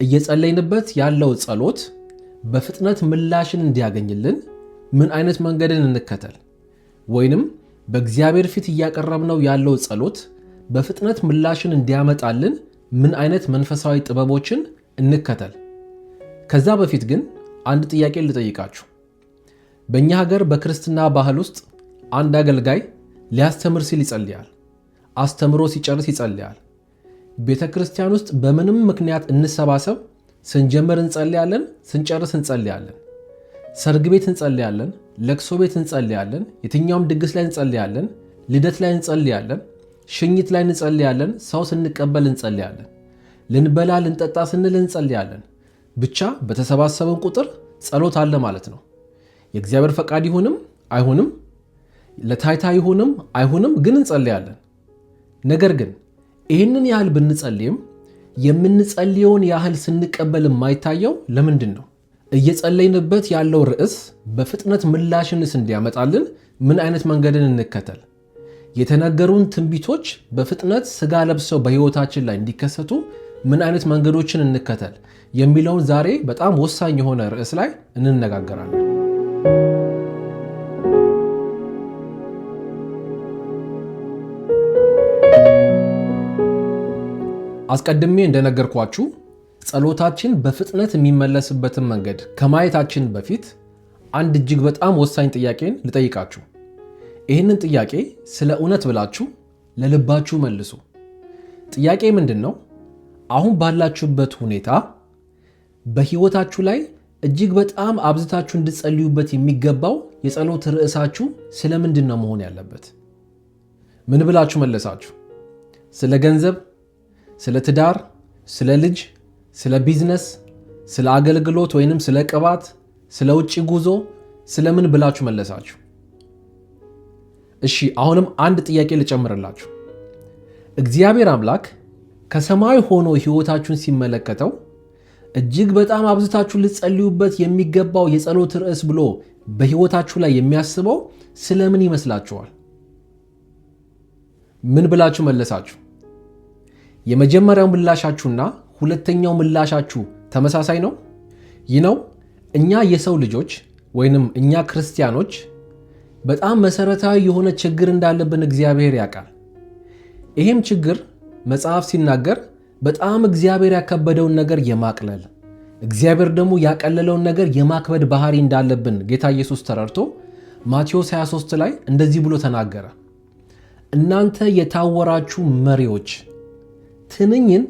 እየጸለይንበት ያለው ጸሎት በፍጥነት ምላሽን እንዲያገኝልን ምን አይነት መንገድን እንከተል? ወይንም በእግዚአብሔር ፊት እያቀረብነው ያለው ጸሎት በፍጥነት ምላሽን እንዲያመጣልን ምን አይነት መንፈሳዊ ጥበቦችን እንከተል? ከዛ በፊት ግን አንድ ጥያቄ ልጠይቃችሁ። በእኛ ሀገር በክርስትና ባህል ውስጥ አንድ አገልጋይ ሊያስተምር ሲል ይጸልያል። አስተምሮ ሲጨርስ ይጸልያል። ቤተ ክርስቲያን ውስጥ በምንም ምክንያት እንሰባሰብ፣ ስንጀምር እንጸልያለን፣ ስንጨርስ እንጸልያለን። ሰርግ ቤት እንጸልያለን፣ ለቅሶ ቤት እንጸልያለን፣ የትኛውም ድግስ ላይ እንጸልያለን፣ ልደት ላይ እንጸልያለን፣ ሽኝት ላይ እንጸልያለን፣ ሰው ስንቀበል እንጸልያለን፣ ልንበላ ልንጠጣ ስንል እንጸልያለን። ብቻ በተሰባሰበን ቁጥር ጸሎት አለ ማለት ነው። የእግዚአብሔር ፈቃድ ይሁንም አይሁንም፣ ለታይታ ይሁንም አይሁንም፣ ግን እንጸልያለን። ነገር ግን ይህንን ያህል ብንጸልይም የምንጸልየውን ያህል ስንቀበል የማይታየው ለምንድን ነው? እየጸለይንበት ያለው ርዕስ በፍጥነት ምላሽንስ እንዲያመጣልን ምን አይነት መንገድን እንከተል? የተነገሩን ትንቢቶች በፍጥነት ስጋ ለብሰው በሕይወታችን ላይ እንዲከሰቱ ምን አይነት መንገዶችን እንከተል የሚለውን ዛሬ በጣም ወሳኝ የሆነ ርዕስ ላይ እንነጋገራለን። አስቀድሜ እንደነገርኳችሁ ጸሎታችን በፍጥነት የሚመለስበትን መንገድ ከማየታችን በፊት አንድ እጅግ በጣም ወሳኝ ጥያቄን ልጠይቃችሁ። ይህንን ጥያቄ ስለ እውነት ብላችሁ ለልባችሁ መልሱ። ጥያቄ ምንድን ነው? አሁን ባላችሁበት ሁኔታ በሕይወታችሁ ላይ እጅግ በጣም አብዝታችሁ እንድትጸልዩበት የሚገባው የጸሎት ርዕሳችሁ ስለ ምንድን ነው መሆን ያለበት? ምን ብላችሁ መለሳችሁ? ስለ ገንዘብ፣ ስለ ትዳር፣ ስለ ልጅ፣ ስለ ቢዝነስ፣ ስለ አገልግሎት ወይንም ስለ ቅባት፣ ስለ ውጭ ጉዞ፣ ስለ ምን ብላችሁ መለሳችሁ? እሺ፣ አሁንም አንድ ጥያቄ ልጨምርላችሁ። እግዚአብሔር አምላክ ከሰማይ ሆኖ ሕይወታችሁን ሲመለከተው እጅግ በጣም አብዝታችሁ ልትጸልዩበት የሚገባው የጸሎት ርዕስ ብሎ በሕይወታችሁ ላይ የሚያስበው ስለ ምን ይመስላችኋል? ምን ብላችሁ መለሳችሁ? የመጀመሪያው ምላሻችሁና ሁለተኛው ምላሻችሁ ተመሳሳይ ነው? ይህ ነው እኛ የሰው ልጆች ወይንም እኛ ክርስቲያኖች በጣም መሰረታዊ የሆነ ችግር እንዳለብን እግዚአብሔር ያውቃል። ይህም ችግር መጽሐፍ ሲናገር በጣም እግዚአብሔር ያከበደውን ነገር የማቅለል እግዚአብሔር ደግሞ ያቀለለውን ነገር የማክበድ ባህሪ እንዳለብን ጌታ ኢየሱስ ተረድቶ ማቴዎስ 23 ላይ እንደዚህ ብሎ ተናገረ። እናንተ የታወራችሁ መሪዎች ትንኝን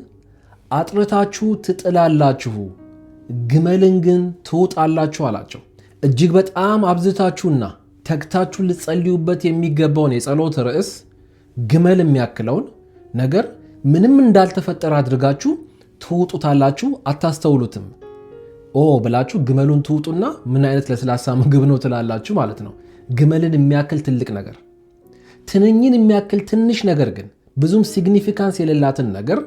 አጥርታችሁ ትጥላላችሁ፣ ግመልን ግን ትውጣላችሁ አላቸው። እጅግ በጣም አብዝታችሁና ተግታችሁ ልትጸልዩበት የሚገባውን የጸሎት ርዕስ ግመል የሚያክለውን ነገር ምንም እንዳልተፈጠረ አድርጋችሁ ትውጡታላችሁ፣ አታስተውሉትም። ብላችሁ ግመሉን ትውጡና ምን አይነት ለስላሳ ምግብ ነው ትላላችሁ ማለት ነው። ግመልን የሚያክል ትልቅ ነገር፣ ትንኝን የሚያክል ትንሽ ነገር ግን ብዙም ሲግኒፊካንስ የሌላትን ነገር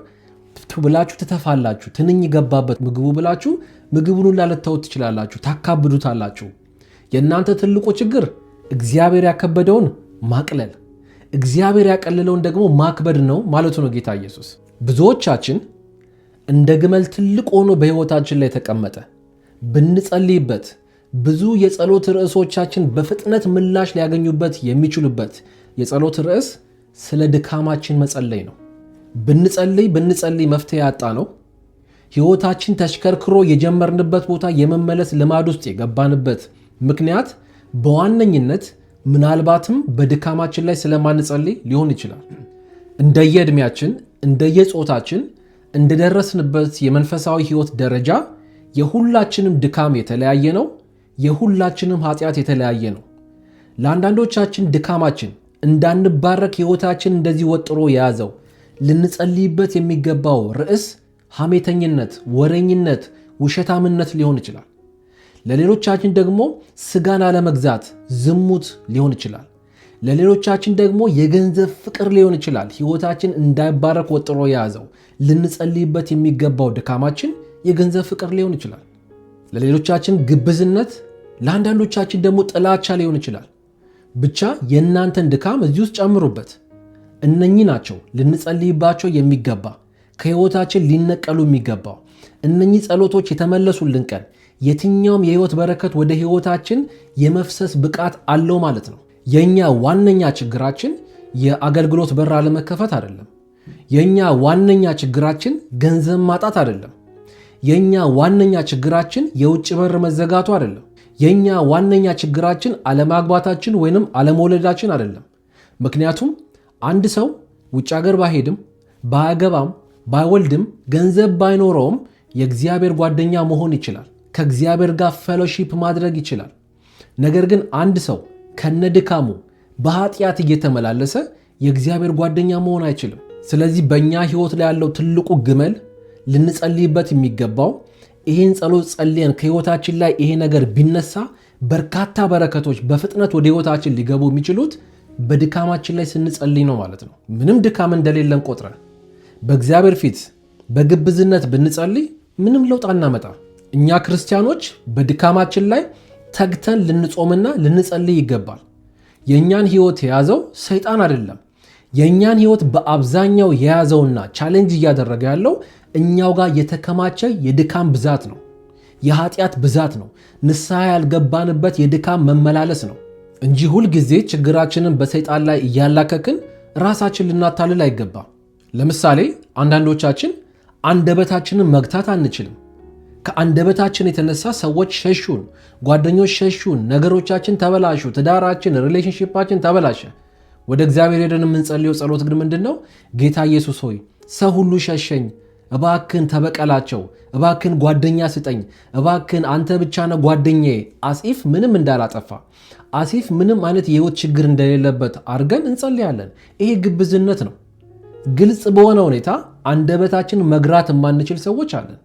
ብላችሁ ትተፋላችሁ። ትንኝ ገባበት ምግቡ ብላችሁ ምግቡን ሁላ ልታውት ትችላላችሁ፣ ታካብዱታላችሁ። የእናንተ ትልቁ ችግር እግዚአብሔር ያከበደውን ማቅለል፣ እግዚአብሔር ያቀለለውን ደግሞ ማክበድ ነው ማለቱ ነው ጌታ ኢየሱስ። ብዙዎቻችን እንደ ግመል ትልቅ ሆኖ በሕይወታችን ላይ ተቀመጠ ብንጸልይበት ብዙ የጸሎት ርዕሶቻችን በፍጥነት ምላሽ ሊያገኙበት የሚችሉበት የጸሎት ርዕስ ስለ ድካማችን መጸለይ ነው። ብንጸልይ መፍትሄ ያጣ ነው። ሕይወታችን ተሽከርክሮ የጀመርንበት ቦታ የመመለስ ልማድ ውስጥ የገባንበት ምክንያት በዋነኝነት ምናልባትም በድካማችን ላይ ስለማንጸልይ ሊሆን ይችላል። እንደየዕድሜያችን፣ እንደየጾታችን፣ እንደደረስንበት የመንፈሳዊ ሕይወት ደረጃ የሁላችንም ድካም የተለያየ ነው። የሁላችንም ኃጢአት የተለያየ ነው። ለአንዳንዶቻችን ድካማችን እንዳንባረክ ሕይወታችን እንደዚህ ወጥሮ የያዘው ልንጸልይበት የሚገባው ርዕስ ሐሜተኝነት፣ ወረኝነት፣ ውሸታምነት ሊሆን ይችላል። ለሌሎቻችን ደግሞ ስጋን አለመግዛት፣ ዝሙት ሊሆን ይችላል። ለሌሎቻችን ደግሞ የገንዘብ ፍቅር ሊሆን ይችላል። ሕይወታችን እንዳይባረክ ወጥሮ የያዘው ልንጸልይበት የሚገባው ድካማችን የገንዘብ ፍቅር ሊሆን ይችላል። ለሌሎቻችን ግብዝነት፣ ለአንዳንዶቻችን ደግሞ ጥላቻ ሊሆን ይችላል። ብቻ የእናንተን ድካም እዚህ ውስጥ ጨምሩበት። እነኚህ ናቸው ልንጸልይባቸው የሚገባ ከሕይወታችን ሊነቀሉ የሚገባው እነኚህ ጸሎቶች የተመለሱልን ቀን የትኛውም የህይወት በረከት ወደ ህይወታችን የመፍሰስ ብቃት አለው ማለት ነው። የኛ ዋነኛ ችግራችን የአገልግሎት በር አለመከፈት አይደለም። የኛ ዋነኛ ችግራችን ገንዘብ ማጣት አይደለም። የኛ ዋነኛ ችግራችን የውጭ በር መዘጋቱ አይደለም። የኛ ዋነኛ ችግራችን አለማግባታችን ወይንም አለመውለዳችን አይደለም። ምክንያቱም አንድ ሰው ውጭ ሀገር ባሄድም ባያገባም ባይወልድም ገንዘብ ባይኖረውም የእግዚአብሔር ጓደኛ መሆን ይችላል። ከእግዚአብሔር ጋር ፌሎሺፕ ማድረግ ይችላል። ነገር ግን አንድ ሰው ከነድካሙ በኃጢአት እየተመላለሰ የእግዚአብሔር ጓደኛ መሆን አይችልም። ስለዚህ በእኛ ህይወት ላይ ያለው ትልቁ ግመል ልንጸልይበት የሚገባው ይህን ጸሎት ጸልየን ከህይወታችን ላይ ይሄ ነገር ቢነሳ በርካታ በረከቶች በፍጥነት ወደ ህይወታችን ሊገቡ የሚችሉት በድካማችን ላይ ስንጸልይ ነው ማለት ነው። ምንም ድካም እንደሌለን ቆጥረን በእግዚአብሔር ፊት በግብዝነት ብንጸልይ ምንም ለውጥ አናመጣም። እኛ ክርስቲያኖች በድካማችን ላይ ተግተን ልንጾምና ልንጸልይ ይገባል። የእኛን ህይወት የያዘው ሰይጣን አይደለም። የእኛን ህይወት በአብዛኛው የያዘውና ቻሌንጅ እያደረገ ያለው እኛው ጋር የተከማቸ የድካም ብዛት ነው፣ የኃጢአት ብዛት ነው፣ ንስሐ ያልገባንበት የድካም መመላለስ ነው እንጂ ሁልጊዜ ችግራችንን በሰይጣን ላይ እያላከክን ራሳችን ልናታልል አይገባም። ለምሳሌ አንዳንዶቻችን አንደበታችንን መግታት አንችልም። ከአንደበታችን የተነሳ ሰዎች ሸሹን፣ ጓደኞች ሸሹን፣ ነገሮቻችን ተበላሹ፣ ትዳራችን፣ ሪሌሽንሺፓችን ተበላሸ። ወደ እግዚአብሔር ሄደን የምንጸልየው ጸሎት ግን ምንድነው? ጌታ ኢየሱስ ሆይ ሰው ሁሉ ሸሸኝ፣ እባክን ተበቀላቸው፣ እባክን ጓደኛ ስጠኝ፣ እባክን አንተ ብቻ ነህ ጓደኛዬ። አሲፍ ምንም እንዳላጠፋ፣ አሲፍ ምንም አይነት የህይወት ችግር እንደሌለበት አድርገን እንጸልያለን። ይሄ ግብዝነት ነው። ግልጽ በሆነ ሁኔታ አንደበታችን መግራት የማንችል ሰዎች አለን።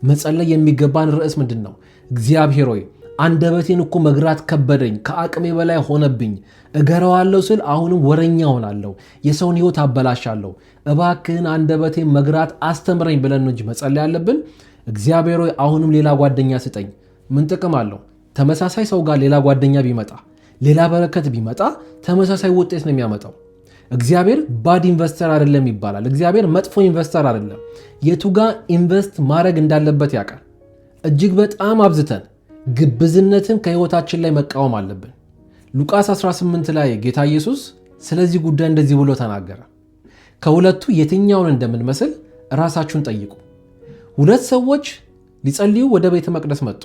መጸለይ የሚገባን ርዕስ ምንድን ነው? እግዚአብሔር ሆይ አንደበቴን እኮ መግራት ከበደኝ፣ ከአቅሜ በላይ ሆነብኝ፣ እገረዋለሁ ስል አሁንም ወረኛ ሆናለሁ፣ የሰውን ህይወት አበላሻለሁ፣ እባክህን አንደበቴን መግራት አስተምረኝ ብለን ነው እንጂ መጸለይ ያለብን። እግዚአብሔር ሆይ አሁንም ሌላ ጓደኛ ስጠኝ። ምን ጥቅም አለው? ተመሳሳይ ሰው ጋር ሌላ ጓደኛ ቢመጣ፣ ሌላ በረከት ቢመጣ ተመሳሳይ ውጤት ነው የሚያመጣው። እግዚአብሔር ባድ ኢንቨስተር አይደለም ይባላል። እግዚአብሔር መጥፎ ኢንቨስተር አይደለም። የቱ ጋር ኢንቨስት ማድረግ እንዳለበት ያውቃል። እጅግ በጣም አብዝተን ግብዝነትን ከህይወታችን ላይ መቃወም አለብን። ሉቃስ 18 ላይ ጌታ ኢየሱስ ስለዚህ ጉዳይ እንደዚህ ብሎ ተናገረ። ከሁለቱ የትኛውን እንደምንመስል ራሳችሁን ጠይቁ። ሁለት ሰዎች ሊጸልዩ ወደ ቤተ መቅደስ መጡ።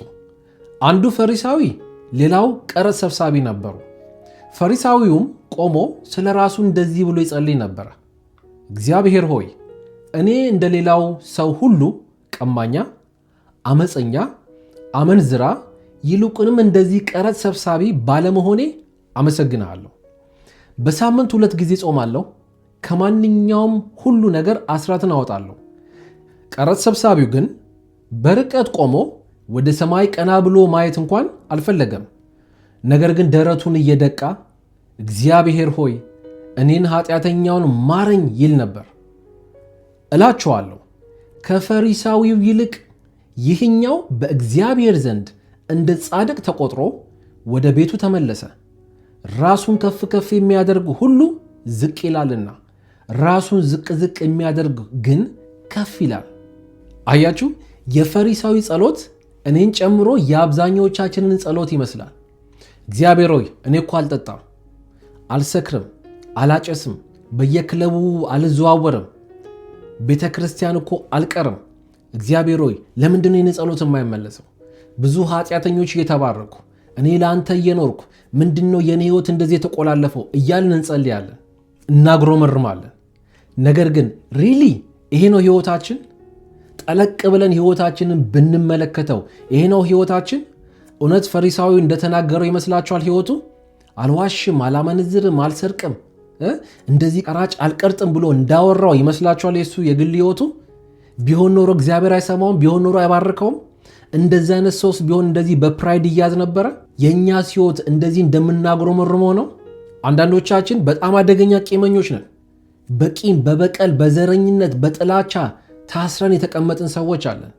አንዱ ፈሪሳዊ፣ ሌላው ቀረጥ ሰብሳቢ ነበሩ። ፈሪሳዊውም ቆሞ ስለ ራሱ እንደዚህ ብሎ ይጸልይ ነበር። እግዚአብሔር ሆይ እኔ እንደሌላው ሰው ሁሉ ቀማኛ፣ አመፀኛ፣ አመንዝራ ይልቁንም እንደዚህ ቀረጥ ሰብሳቢ ባለመሆኔ አመሰግንሃለሁ። በሳምንት 2 ጊዜ ጾማለሁ፣ ከማንኛውም ሁሉ ነገር አስራትን አወጣለሁ። ቀረጥ ሰብሳቢው ግን በርቀት ቆሞ ወደ ሰማይ ቀና ብሎ ማየት እንኳን አልፈለገም። ነገር ግን ደረቱን እየደቃ እግዚአብሔር ሆይ እኔን ኃጢአተኛውን ማረኝ ይል ነበር። እላችኋለሁ ከፈሪሳዊው ይልቅ ይህኛው በእግዚአብሔር ዘንድ እንደ ጻድቅ ተቆጥሮ ወደ ቤቱ ተመለሰ። ራሱን ከፍ ከፍ የሚያደርግ ሁሉ ዝቅ ይላልና ራሱን ዝቅ ዝቅ የሚያደርግ ግን ከፍ ይላል። አያችሁ፣ የፈሪሳዊ ጸሎት እኔን ጨምሮ የአብዛኛዎቻችንን ጸሎት ይመስላል። እግዚአብሔር ሆይ እኔ እኮ አልጠጣም፣ አልሰክርም፣ አላጨስም፣ በየክለቡ አልዘዋወርም፣ ቤተ ክርስቲያን እኮ አልቀርም። እግዚአብሔር ሆይ ለምንድነው የኔ ጸሎት የማይመለሰው? ብዙ ኃጢአተኞች እየተባረኩ እኔ ለአንተ እየኖርኩ ምንድነው የኔ ህይወት እንደዚህ የተቆላለፈው እያልን እንጸልያለን፣ እናግሮመርማለን። ነገር ግን ሪሊ ይሄ ነው ህይወታችን? ጠለቅ ብለን ህይወታችንን ብንመለከተው ይሄ ነው ህይወታችን? እውነት ፈሪሳዊ እንደተናገረው ይመስላችኋል? ህይወቱ አልዋሽም፣ አላመነዝርም፣ አልሰርቅም፣ እንደዚህ ቀራጭ አልቀርጥም ብሎ እንዳወራው ይመስላችኋል? የሱ የግል ህይወቱ ቢሆን ኖሮ እግዚአብሔር አይሰማውም? ቢሆን ኖሮ አይባርከውም? እንደዚህ አይነት ሰውስ ቢሆን እንደዚህ በፕራይድ ይያዝ ነበረ? የእኛስ ህይወት እንደዚህ እንደምናግሮመርመው ነው? አንዳንዶቻችን በጣም አደገኛ ቂመኞች ነን። በቂም፣ በበቀል፣ በዘረኝነት፣ በጥላቻ ታስረን የተቀመጥን ሰዎች አለን።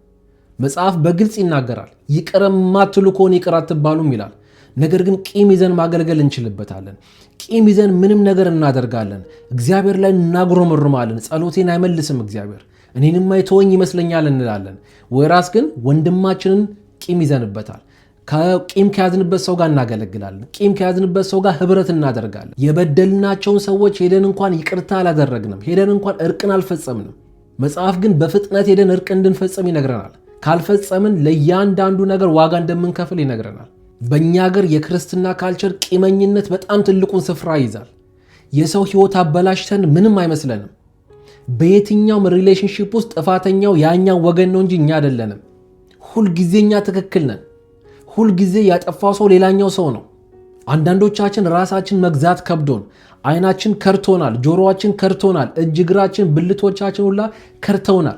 መጽሐፍ በግልጽ ይናገራል። ይቅር የማትሉ ከሆነ ይቅር አትባሉም ይላል። ነገር ግን ቂም ይዘን ማገልገል እንችልበታለን። ቂም ይዘን ምንም ነገር እናደርጋለን። እግዚአብሔር ላይ እናጉረመርማለን። ጸሎቴን አይመልስም እግዚአብሔር፣ እኔንም አይተወኝ ይመስለኛል እንላለን። ወይራስ ግን ወንድማችንን ቂም ይዘንበታል። ከቂም ከያዝንበት ሰው ጋር እናገለግላለን። ቂም ከያዝንበት ሰው ጋር ህብረት እናደርጋለን። የበደልናቸውን ሰዎች ሄደን እንኳን ይቅርታ አላደረግንም። ሄደን እንኳን እርቅን አልፈጸምንም። መጽሐፍ ግን በፍጥነት ሄደን እርቅ እንድንፈጽም ይነግረናል። ካልፈጸምን ለእያንዳንዱ ነገር ዋጋ እንደምንከፍል ይነግረናል። በእኛ ሀገር የክርስትና ካልቸር ቂመኝነት በጣም ትልቁን ስፍራ ይይዛል። የሰው ህይወት አበላሽተን ምንም አይመስለንም። በየትኛውም ሪሌሽንሺፕ ውስጥ ጥፋተኛው ያኛው ወገን ነው እንጂ እኛ አይደለንም። ሁልጊዜ እኛ ትክክል ነን። ሁልጊዜ ያጠፋው ሰው ሌላኛው ሰው ነው። አንዳንዶቻችን ራሳችን መግዛት ከብዶን አይናችን ከርቶናል፣ ጆሮአችን ከርቶናል፣ እጅ እግራችን ብልቶቻችን ሁላ ከርተውናል።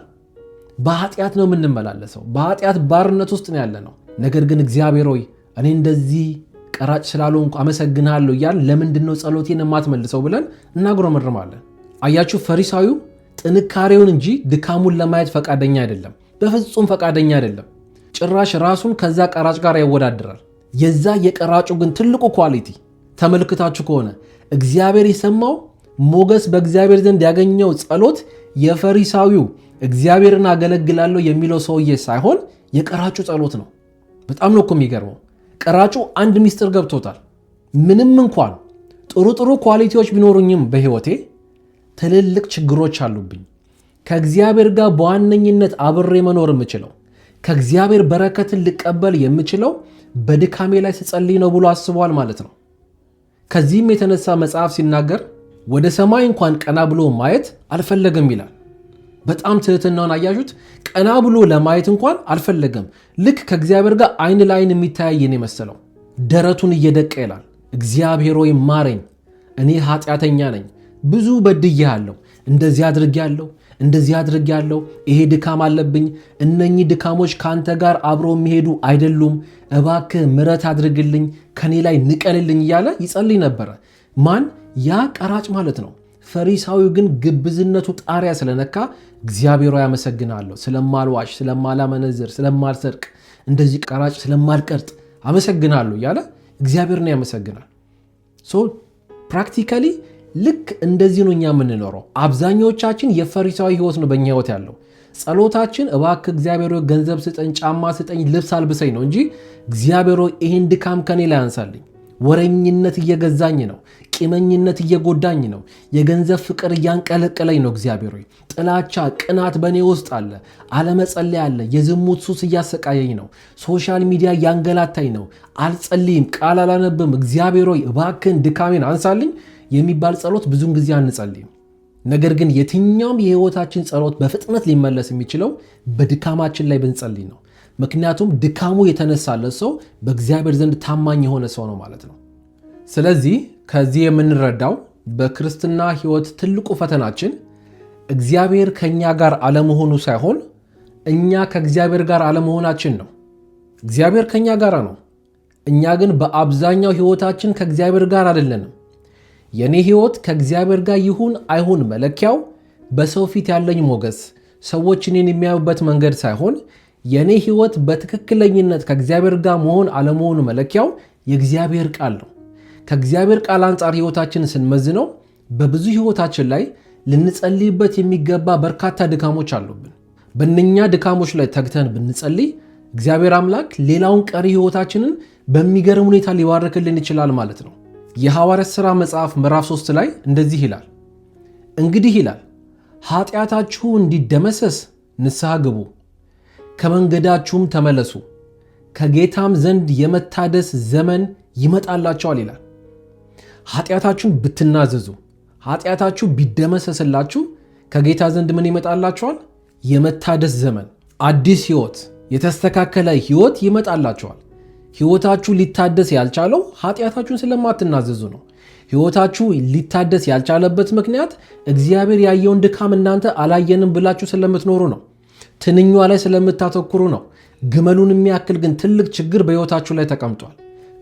በኃጢአት ነው የምንመላለሰው። በኃጢአት ባርነት ውስጥ ነው ያለነው። ነገር ግን እግዚአብሔር ሆይ እኔ እንደዚህ ቀራጭ ስላልሆንኩ አመሰግናለሁ እያልን ለምንድን ነው ጸሎቴን የማትመልሰው ብለን እናጉረመርማለን። አያችሁ፣ ፈሪሳዊው ጥንካሬውን እንጂ ድካሙን ለማየት ፈቃደኛ አይደለም። በፍጹም ፈቃደኛ አይደለም። ጭራሽ ራሱን ከዛ ቀራጭ ጋር ያወዳድራል። የዛ የቀራጩ ግን ትልቁ ኳሊቲ ተመልክታችሁ ከሆነ እግዚአብሔር የሰማው ሞገስ በእግዚአብሔር ዘንድ ያገኘው ጸሎት የፈሪሳዊው እግዚአብሔርን አገለግላለሁ የሚለው ሰውዬ ሳይሆን የቀራጩ ጸሎት ነው። በጣም ነው እኮ የሚገርመው። ቀራጩ አንድ ሚስጥር ገብቶታል። ምንም እንኳን ጥሩ ኳሊቲዎች ቢኖሩኝም በህይወቴ ትልልቅ ችግሮች አሉብኝ። ከእግዚአብሔር ጋር በዋነኝነት አብሬ መኖር የምችለው ከእግዚአብሔር በረከትን ልቀበል የምችለው በድካሜ ላይ ስጸልይ ነው ብሎ አስቧል ማለት ነው። ከዚህም የተነሳ መጽሐፍ ሲናገር ወደ ሰማይ እንኳን ቀና ብሎ ማየት አልፈለገም ይላል። በጣም ትህትናውን አያሹት። ቀና ብሎ ለማየት እንኳን አልፈለገም። ልክ ከእግዚአብሔር ጋር አይን ለአይን የሚተያየን የመሰለው ደረቱን እየደቀ ይላል፣ እግዚአብሔር ሆይ ማረኝ፣ እኔ ኃጢአተኛ ነኝ፣ ብዙ በድዬሃለሁ፣ እንደዚህ አድርጌያለሁ፣ ይሄ ድካም አለብኝ፣ እነኚህ ድካሞች ካንተ ጋር አብረው የሚሄዱ አይደሉም፣ እባክህ ምሕረት አድርግልኝ፣ ከኔ ላይ ንቀልልኝ እያለ ይጸልይ ነበረ። ማን? ያ ቀራጭ ማለት ነው። ፈሪሳዊው ግን ግብዝነቱ ጣሪያ ስለነካ እግዚአብሔር ሆይ አመሰግናለሁ፣ ስለማልዋሽ፣ ስለማላመነዝር፣ ስለማልሰርቅ፣ እንደዚህ ቀራጭ ስለማልቀርጥ አመሰግናለሁ እያለ እግዚአብሔርን ያመሰግናል። ፕራክቲካሊ ልክ እንደዚህ ነው እኛ የምንኖረው። አብዛኞቻችን የፈሪሳዊ ህይወት ነው በእኛ ህይወት ያለው። ጸሎታችን እባክህ እግዚአብሔር ሆይ ገንዘብ ስጠኝ፣ ጫማ ስጠኝ፣ ልብስ አልብሰኝ ነው እንጂ እግዚአብሔር ሆይ ይህን ድካም ከኔ ላይ አንሳልኝ። ወረኝነት እየገዛኝ ነው፣ ቂመኝነት እየጎዳኝ ነው፣ የገንዘብ ፍቅር እያንቀለቀለኝ ነው። እግዚአብሔር ሆይ ጥላቻ፣ ቅናት በእኔ ውስጥ አለ፣ አለመጸለይ አለ፣ የዝሙት ሱስ እያሰቃየኝ ነው፣ ሶሻል ሚዲያ እያንገላታኝ ነው፣ አልጸልይም፣ ቃል አላነብም፣ እግዚአብሔር ሆይ እባክህን ድካሜን አንሳልኝ የሚባል ጸሎት ብዙን ጊዜ አንጸልይም። ነገር ግን የትኛውም የህይወታችን ጸሎት በፍጥነት ሊመለስ የሚችለው በድካማችን ላይ ብንጸልይ ነው። ምክንያቱም ድካሙ የተነሳለት ሰው በእግዚአብሔር ዘንድ ታማኝ የሆነ ሰው ነው ማለት ነው። ስለዚህ ከዚህ የምንረዳው በክርስትና ህይወት ትልቁ ፈተናችን እግዚአብሔር ከኛ ጋር አለመሆኑ ሳይሆን እኛ ከእግዚአብሔር ጋር አለመሆናችን ነው። እግዚአብሔር ከኛ ጋር ነው። እኛ ግን በአብዛኛው ህይወታችን ከእግዚአብሔር ጋር አይደለንም። የኔ ህይወት ከእግዚአብሔር ጋር ይሁን አይሁን መለኪያው በሰው ፊት ያለኝ ሞገስ፣ ሰዎች እኔን የሚያዩበት መንገድ ሳይሆን የኔ ህይወት በትክክለኝነት ከእግዚአብሔር ጋር መሆን አለመሆኑ መለኪያው የእግዚአብሔር ቃል ነው። ከእግዚአብሔር ቃል አንጻር ህይወታችንን ስንመዝነው በብዙ ህይወታችን ላይ ልንጸልይበት የሚገባ በርካታ ድካሞች አሉብን። በእነኛ ድካሞች ላይ ተግተን ብንጸልይ እግዚአብሔር አምላክ ሌላውን ቀሪ ህይወታችንን በሚገርም ሁኔታ ሊባርክልን ይችላል ማለት ነው። የሐዋርያት ሥራ መጽሐፍ ምዕራፍ 3 ላይ እንደዚህ ይላል፣ እንግዲህ ይላል ኃጢአታችሁ እንዲደመሰስ ንስሐ ግቡ፣ ከመንገዳችሁም ተመለሱ፣ ከጌታም ዘንድ የመታደስ ዘመን ይመጣላችኋል ይላል። ኃጢአታችሁን ብትናዘዙ፣ ኃጢአታችሁ ቢደመሰስላችሁ ከጌታ ዘንድ ምን ይመጣላችኋል? የመታደስ ዘመን፣ አዲስ ህይወት፣ የተስተካከለ ህይወት ይመጣላችኋል። ህይወታችሁ ሊታደስ ያልቻለው ኃጢአታችሁን ስለማትናዘዙ ነው። ህይወታችሁ ሊታደስ ያልቻለበት ምክንያት እግዚአብሔር ያየውን ድካም እናንተ አላየንም ብላችሁ ስለምትኖሩ ነው። ትንኟ ላይ ስለምታተኩሩ ነው። ግመሉን የሚያክል ግን ትልቅ ችግር በህይወታችሁ ላይ ተቀምጧል።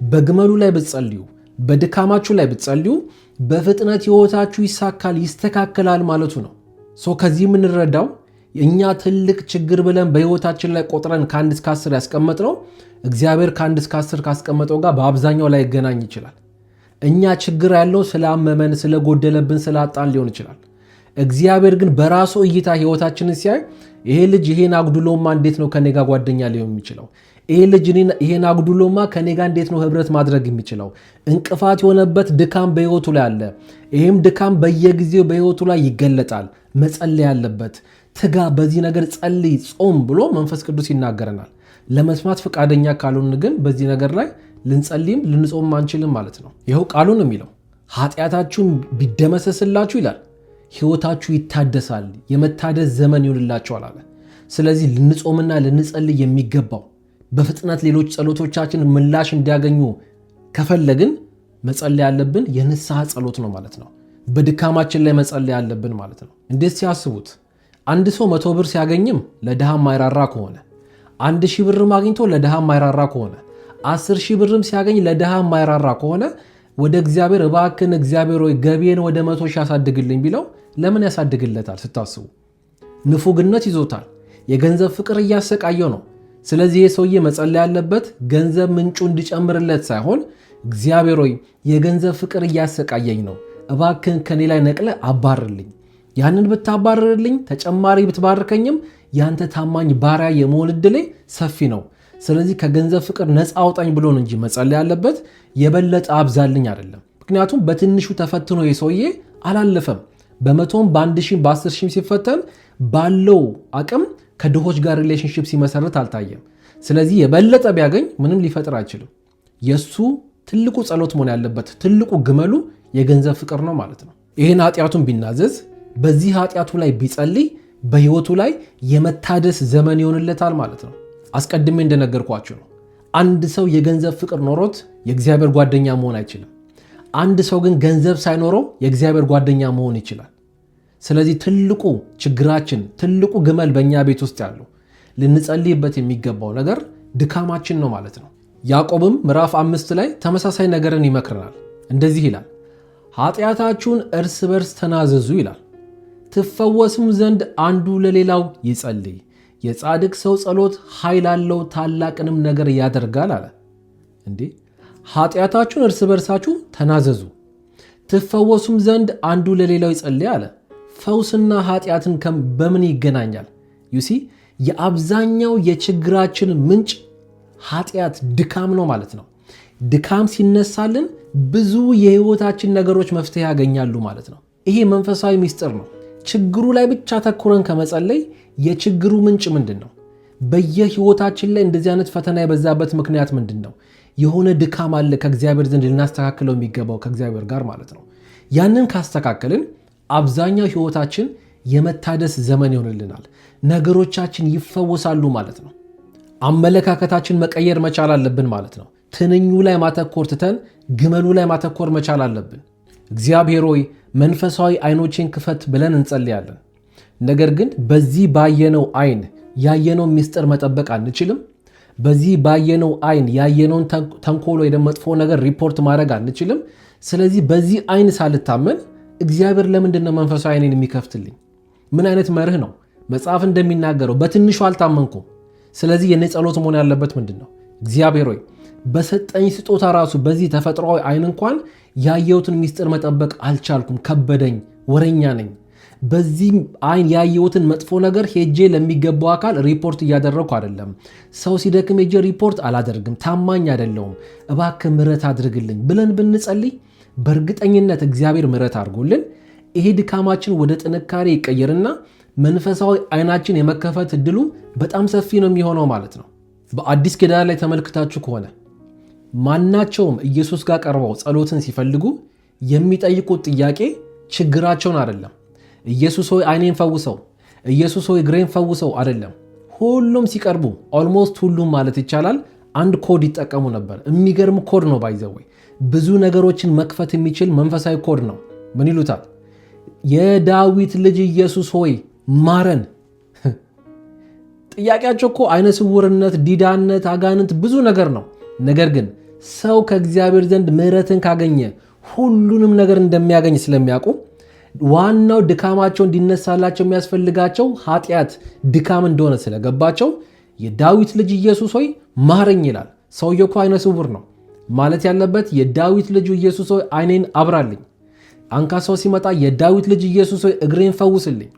በግመሉ ላይ ብትጸልዩ፣ በድካማችሁ ላይ ብትጸልዩ በፍጥነት ህይወታችሁ ይሳካል፣ ይስተካከላል ማለቱ ነው። ከዚህ የምንረዳው እኛ ትልቅ ችግር ብለን በህይወታችን ላይ ቆጥረን ከ1 እስከ 10 ያስቀመጥነው እግዚአብሔር ከ1 እስከ 10 ካስቀመጠው ጋር በአብዛኛው ላይ ይገናኝ ይችላል። እኛ ችግር ያለው ስላመመን፣ ስለጎደለብን፣ ስላጣን ሊሆን ይችላል። እግዚአብሔር ግን በራሱ እይታ ህይወታችንን ሲያይ ይሄ ልጅ ይሄን አጉድሎማ እንዴት ነው ከኔ ጋር ጓደኛ ሊሆን የሚችለው? ይሄ ልጅ ይሄን አጉድሎማ ከኔ ጋር እንዴት ነው ህብረት ማድረግ የሚችለው? እንቅፋት የሆነበት ድካም በህይወቱ ላይ አለ። ይሄም ድካም በየጊዜው በህይወቱ ላይ ይገለጣል። መጸለይ ያለበት ትጋ፣ በዚህ ነገር ጸልይ፣ ጾም ብሎ መንፈስ ቅዱስ ይናገረናል። ለመስማት ፈቃደኛ ካልሆን ግን በዚህ ነገር ላይ ልንጸልይም ልንጾም አንችልም ማለት ነው። ይኸው ቃሉን የሚለው ኃጢአታችሁን ቢደመሰስላችሁ ይላል ህይወታችሁ ይታደሳል፣ የመታደስ ዘመን ይሆንላችኋል አለ። ስለዚህ ልንጾምና ልንጸልይ የሚገባው በፍጥነት ሌሎች ጸሎቶቻችን ምላሽ እንዲያገኙ ከፈለግን መጸለይ ያለብን የንስሐ ጸሎት ነው ማለት ነው። በድካማችን ላይ መጸለይ ያለብን ማለት ነው። እንዴት ሲያስቡት አንድ ሰው 100 ብር ሲያገኝም ለድሃ ማይራራ ከሆነ 1000 ብርም አግኝቶ ለድሃ ማይራራ ከሆነ 10,000 ብርም ሲያገኝ ለድሃ ማይራራ ከሆነ ወደ እግዚአብሔር እባክን እግዚአብሔር ሆይ ገቢዬን ወደ 100,000 ያሳድግልኝ ቢለው ለምን ያሳድግለታል? ስታስቡ ንፉግነት ይዞታል። የገንዘብ ፍቅር እያሰቃየው ነው። ስለዚህ የሰውዬ መጸለይ ያለበት ገንዘብ ምንጩ እንዲጨምርለት ሳይሆን እግዚአብሔር ሆይ የገንዘብ ፍቅር እያሰቃየኝ ነው፣ እባክን ከኔ ላይ ነቅለ አባርልኝ። ያንን ብታባርልኝ ተጨማሪ ብትባርከኝም ያንተ ታማኝ ባሪያ የመሆን ዕድሌ ሰፊ ነው። ስለዚህ ከገንዘብ ፍቅር ነፃ አውጣኝ ብሎ ነው እንጂ መጸለይ ያለበት የበለጠ አብዛልኝ አይደለም። ምክንያቱም በትንሹ ተፈትኖ የሰውዬ አላለፈም። በ100ም በ1,000 በ10,000 ሲፈተን ባለው አቅም ከድሆች ጋር ሪሌሽንሺፕ ሲመሰርት አልታየም። ስለዚህ የበለጠ ቢያገኝ ምንም ሊፈጥር አይችልም። የሱ ትልቁ ጸሎት መሆን ያለበት ትልቁ ግመሉ የገንዘብ ፍቅር ነው ማለት ነው። ይህን ኃጢአቱን ቢናዘዝ በዚህ ኃጢአቱ ላይ ቢጸልይ በህይወቱ ላይ የመታደስ ዘመን ይሆንለታል ማለት ነው። አስቀድሜ እንደነገርኳችሁ ነው። አንድ ሰው የገንዘብ ፍቅር ኖሮት የእግዚአብሔር ጓደኛ መሆን አይችልም። አንድ ሰው ግን ገንዘብ ሳይኖረው የእግዚአብሔር ጓደኛ መሆን ይችላል። ስለዚህ ትልቁ ችግራችን ትልቁ ግመል በእኛ ቤት ውስጥ ያለው ልንጸልይበት የሚገባው ነገር ድካማችን ነው ማለት ነው። ያዕቆብም ምዕራፍ 5 ላይ ተመሳሳይ ነገርን ይመክረናል። እንደዚህ ይላል፣ ኃጢአታችሁን እርስ በርስ ተናዘዙ ይላል፣ ትፈወስም ዘንድ አንዱ ለሌላው ይጸልይ። የጻድቅ ሰው ጸሎት ኃይል አለው፣ ታላቅንም ነገር ያደርጋል አለ። እንዴ ኃጢአታችሁን እርስ በርሳችሁ ተናዘዙ፣ ትፈወሱም ዘንድ አንዱ ለሌላው ይጸልይ አለ። ፈውስና ኃጢአትን በምን ይገናኛል? ዩሲ የአብዛኛው የችግራችን ምንጭ ኃጢአት ድካም ነው ማለት ነው። ድካም ሲነሳልን ብዙ የህይወታችን ነገሮች መፍትሄ ያገኛሉ ማለት ነው። ይሄ መንፈሳዊ ሚስጥር ነው። ችግሩ ላይ ብቻ ተኩረን ከመጸለይ የችግሩ ምንጭ ምንድን ነው? በየህይወታችን ላይ እንደዚህ አይነት ፈተና የበዛበት ምክንያት ምንድን ነው? የሆነ ድካም አለ ከእግዚአብሔር ዘንድ ልናስተካክለው የሚገባው ከእግዚአብሔር ጋር ማለት ነው። ያንን ካስተካከልን አብዛኛው ህይወታችን የመታደስ ዘመን ይሆንልናል። ነገሮቻችን ይፈወሳሉ ማለት ነው። አመለካከታችን መቀየር መቻል አለብን ማለት ነው። ትንኙ ላይ ማተኮር ትተን ግመሉ ላይ ማተኮር መቻል አለብን። እግዚአብሔር ሆይ መንፈሳዊ አይኖችን ክፈት ብለን እንጸልያለን። ነገር ግን በዚህ ባየነው አይን ያየነውን ምስጢር መጠበቅ አንችልም። በዚህ ባየነው አይን ያየነውን ተንኮል ወይ መጥፎ ነገር ሪፖርት ማድረግ አንችልም። ስለዚህ በዚህ አይን ሳልታመን እግዚአብሔር ለምንድን ነው መንፈሳዊ አይኔን የሚከፍትልኝ? ምን አይነት መርህ ነው? መጽሐፍ እንደሚናገረው በትንሹ አልታመንኩም። ስለዚህ የኔ ጸሎት መሆን ያለበት ምንድን ነው? እግዚአብሔር ሆይ በሰጠኝ ስጦታ ራሱ በዚህ ተፈጥሯዊ አይን እንኳን ያየሁትን ምስጢር መጠበቅ አልቻልኩም፣ ከበደኝ፣ ወረኛ ነኝ። በዚህ አይን ያየሁትን መጥፎ ነገር ሄጄ ለሚገባው አካል ሪፖርት እያደረግኩ አይደለም። ሰው ሲደክም ሄጄ ሪፖርት አላደርግም፣ ታማኝ አይደለሁም፣ እባክህ ምሕረት አድርግልኝ ብለን ብንጸልይ በእርግጠኝነት እግዚአብሔር ምሕረት አድርጎልን ይሄ ድካማችን ወደ ጥንካሬ ይቀየርና መንፈሳዊ አይናችን የመከፈት እድሉ በጣም ሰፊ ነው የሚሆነው ማለት ነው። በአዲስ ኪዳን ላይ ተመልክታችሁ ከሆነ ማናቸውም ኢየሱስ ጋር ቀርበው ጸሎትን ሲፈልጉ የሚጠይቁት ጥያቄ ችግራቸውን አይደለም። ኢየሱስ ሆይ አይኔን ፈውሰው፣ ኢየሱስ ሆይ እግሬን ፈውሰው አይደለም። ሁሉም ሲቀርቡ ኦልሞስት ሁሉም ማለት ይቻላል አንድ ኮድ ይጠቀሙ ነበር። የሚገርም ኮድ ነው። ባይዘወይ ብዙ ነገሮችን መክፈት የሚችል መንፈሳዊ ኮድ ነው። ምን ይሉታል? የዳዊት ልጅ ኢየሱስ ሆይ ማረን። ጥያቄያቸው እኮ አይነ ስውርነት፣ ዲዳነት፣ አጋንንት ብዙ ነገር ነው። ነገር ግን ሰው ከእግዚአብሔር ዘንድ ምሕረትን ካገኘ ሁሉንም ነገር እንደሚያገኝ ስለሚያውቁ ዋናው ድካማቸው እንዲነሳላቸው የሚያስፈልጋቸው ኃጢአት ድካም እንደሆነ ስለገባቸው የዳዊት ልጅ ኢየሱስ ሆይ ማረኝ ይላል። ሰውየው እኮ አይነ ስውር ነው ማለት ያለበት የዳዊት ልጅ ኢየሱስ ሆይ አይኔን አብራልኝ። አንካሳው ሲመጣ የዳዊት ልጅ ኢየሱስ ሆይ እግሬን ፈውስልኝ።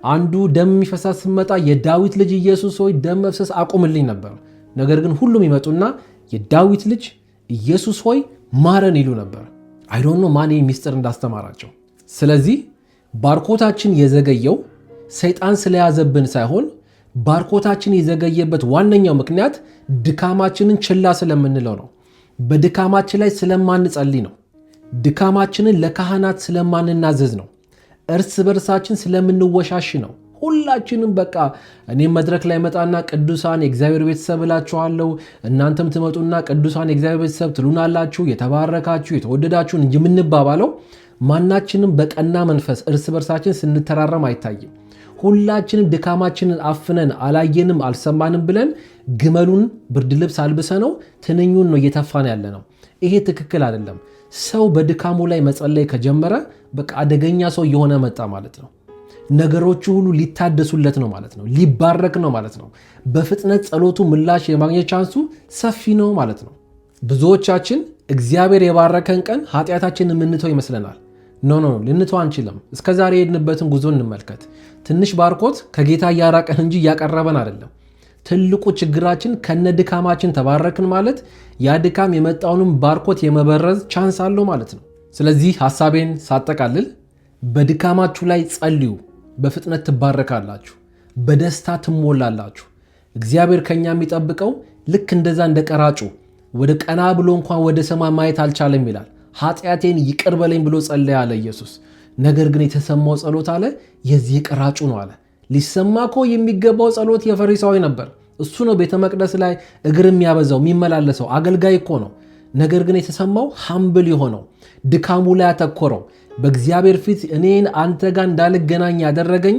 አንዱ ደም የሚፈሳት ሲመጣ የዳዊት ልጅ ኢየሱስ ሆይ ደም መፍሰስ አቁምልኝ ነበር። ነገር ግን ሁሉም ይመጡና የዳዊት ልጅ ኢየሱስ ሆይ ማረን ይሉ ነበር። አይ ዶንት ኖ ማን ሚስጥር እንዳስተማራቸው። ስለዚህ ባርኮታችን የዘገየው ሰይጣን ስለያዘብን ሳይሆን ባርኮታችን የዘገየበት ዋነኛው ምክንያት ድካማችንን ችላ ስለምንለው ነው። በድካማችን ላይ ስለማንጸልይ ነው። ድካማችንን ለካህናት ስለማንናዘዝ ነው። እርስ በርሳችን ስለምንወሻሽ ነው። ሁላችንም በቃ እኔም መድረክ ላይ መጣና ቅዱሳን የእግዚአብሔር ቤተሰብ እላችኋለሁ፣ እናንተም ትመጡና ቅዱሳን የእግዚአብሔር ቤተሰብ ትሉናላችሁ፣ የተባረካችሁ የተወደዳችሁ እንጂ የምንባባለው ማናችንም በቀና መንፈስ እርስ በርሳችን ስንተራረም አይታይም። ሁላችንም ድካማችንን አፍነን አላየንም አልሰማንም ብለን ግመሉን ብርድ ልብስ አልብሰ ነው ትንኙን ነው እየተፋን ያለ ነው። ይሄ ትክክል አይደለም። ሰው በድካሙ ላይ መጸለይ ከጀመረ በቃ አደገኛ ሰው እየሆነ መጣ ማለት ነው። ነገሮቹ ሁሉ ሊታደሱለት ነው ማለት ነው። ሊባረክ ነው ማለት ነው። በፍጥነት ጸሎቱ ምላሽ የማግኘት ቻንሱ ሰፊ ነው ማለት ነው። ብዙዎቻችን እግዚአብሔር የባረከን ቀን ኃጢአታችንን የምንተው ይመስለናል። ኖ ልንተው አንችልም። እስከዛሬ የሄድንበትን ጉዞ እንመልከት። ትንሽ ባርኮት ከጌታ እያራቀን እንጂ እያቀረበን አይደለም። ትልቁ ችግራችን ከነ ድካማችን ተባረክን ማለት ያ ድካም የመጣውንም ባርኮት የመበረዝ ቻንስ አለው ማለት ነው። ስለዚህ ሐሳቤን ሳጠቃልል በድካማችሁ ላይ ጸልዩ፣ በፍጥነት ትባረካላችሁ፣ በደስታ ትሞላላችሁ። እግዚአብሔር ከኛ የሚጠብቀው ልክ እንደዛ እንደቀራጩ ወደ ቀና ብሎ እንኳን ወደ ሰማይ ማየት አልቻለም ይላል። ኃጢአቴን ይቅር በለኝ ብሎ ጸለየ አለ ኢየሱስ። ነገር ግን የተሰማው ጸሎት አለ የዚህ ቀራጩ ነው አለ። ሊሰማ እኮ የሚገባው ጸሎት የፈሪሳዊ ነበር። እሱ ነው ቤተ መቅደስ ላይ እግር የሚያበዛው የሚመላለሰው አገልጋይ እኮ ነው። ነገር ግን የተሰማው ሃምብል የሆነው ድካሙ ላይ ያተኮረው በእግዚአብሔር ፊት እኔን አንተ ጋር እንዳልገናኝ ያደረገኝ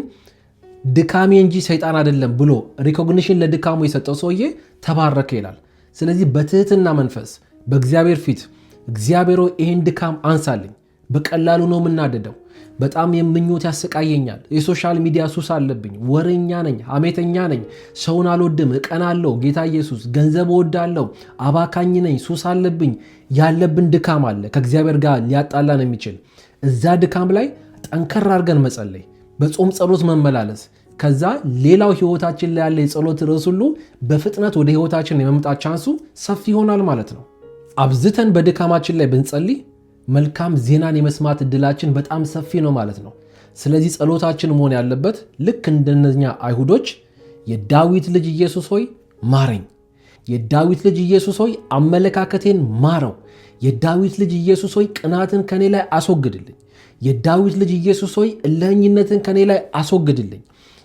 ድካሜ እንጂ ሰይጣን አይደለም ብሎ ሪኮግኒሽን ለድካሙ የሰጠው ሰውዬ ተባረከ ይላል። ስለዚህ በትህትና መንፈስ በእግዚአብሔር ፊት እግዚአብሔር ይሄን ድካም አንሳልኝ። በቀላሉ ነው የምናደደው። በጣም የምኞት ያሰቃየኛል። የሶሻል ሚዲያ ሱስ አለብኝ። ወረኛ ነኝ፣ ሐሜተኛ ነኝ፣ ሰውን አልወድም፣ እቀናለሁ። ጌታ ኢየሱስ ገንዘብ እወዳለሁ፣ አባካኝ ነኝ፣ ሱስ አለብኝ። ያለብን ድካም አለ ከእግዚአብሔር ጋር ሊያጣላን የሚችል እዛ ድካም ላይ ጠንከር አድርገን መጸለይ፣ በጾም ጸሎት መመላለስ። ከዛ ሌላው ህይወታችን ላይ ያለ የጸሎት ርዕስ ሁሉ በፍጥነት ወደ ህይወታችን የመምጣት ቻንሱ ሰፊ ይሆናል ማለት ነው። አብዝተን በድካማችን ላይ ብንጸልይ መልካም ዜናን የመስማት እድላችን በጣም ሰፊ ነው ማለት ነው። ስለዚህ ጸሎታችን መሆን ያለበት ልክ እንደነኛ አይሁዶች የዳዊት ልጅ ኢየሱስ ሆይ ማረኝ፣ የዳዊት ልጅ ኢየሱስ ሆይ አመለካከቴን ማረው፣ የዳዊት ልጅ ኢየሱስ ሆይ ቅናትን ከኔ ላይ አስወግድልኝ፣ የዳዊት ልጅ ኢየሱስ ሆይ እልህኝነትን ከኔ ላይ አስወግድልኝ፣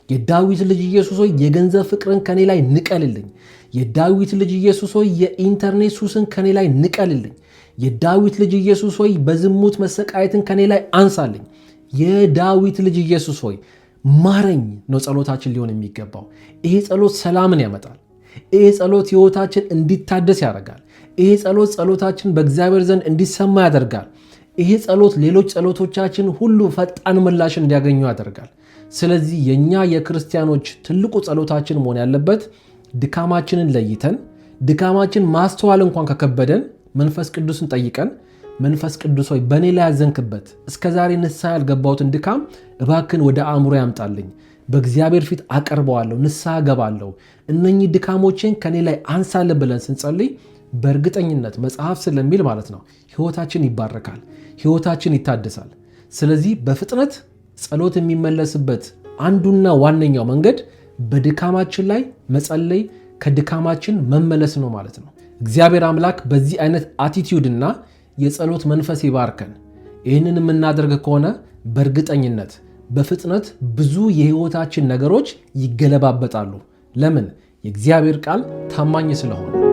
የዳዊት ልጅ ኢየሱስ ሆይ የገንዘብ ፍቅርን ከኔ ላይ ንቀልልኝ፣ የዳዊት ልጅ ኢየሱስ ሆይ የኢንተርኔት ሱስን ከኔ ላይ ንቀልልኝ፣ የዳዊት ልጅ ኢየሱስ ሆይ በዝሙት መሰቃየትን ከኔ ላይ አንሳልኝ፣ የዳዊት ልጅ ኢየሱስ ሆይ ማረኝ ነው ጸሎታችን ሊሆን የሚገባው። ይሄ ጸሎት ሰላምን ያመጣል። ይሄ ጸሎት ህይወታችን እንዲታደስ ያደርጋል። ይሄ ጸሎት ጸሎታችን በእግዚአብሔር ዘንድ እንዲሰማ ያደርጋል። ይሄ ጸሎት ሌሎች ጸሎቶቻችን ሁሉ ፈጣን ምላሽ እንዲያገኙ ያደርጋል። ስለዚህ የኛ የክርስቲያኖች ትልቁ ጸሎታችን መሆን ያለበት ድካማችንን ለይተን ድካማችን ማስተዋል እንኳን ከከበደን መንፈስ ቅዱስን ጠይቀን መንፈስ ቅዱስ ሆይ በእኔ ላይ ያዘንክበት እስከዛሬ ንስሐ ያልገባሁትን ድካም እባክን ወደ አእምሮ ያምጣልኝ፣ በእግዚአብሔር ፊት አቀርበዋለሁ፣ ንስሐ ገባለሁ፣ እነኚህ ድካሞችን ከኔ ላይ አንሳለ ብለን ስንጸልይ በእርግጠኝነት መጽሐፍ ስለሚል ማለት ነው ህይወታችን ይባረካል፣ ህይወታችን ይታደሳል። ስለዚህ በፍጥነት ጸሎት የሚመለስበት አንዱና ዋነኛው መንገድ በድካማችን ላይ መጸለይ፣ ከድካማችን መመለስ ነው ማለት ነው። እግዚአብሔር አምላክ በዚህ አይነት አቲቲዩድ እና የጸሎት መንፈስ ይባርከን። ይህንን የምናደርግ ከሆነ በእርግጠኝነት በፍጥነት ብዙ የህይወታችን ነገሮች ይገለባበጣሉ። ለምን? የእግዚአብሔር ቃል ታማኝ ስለሆነ።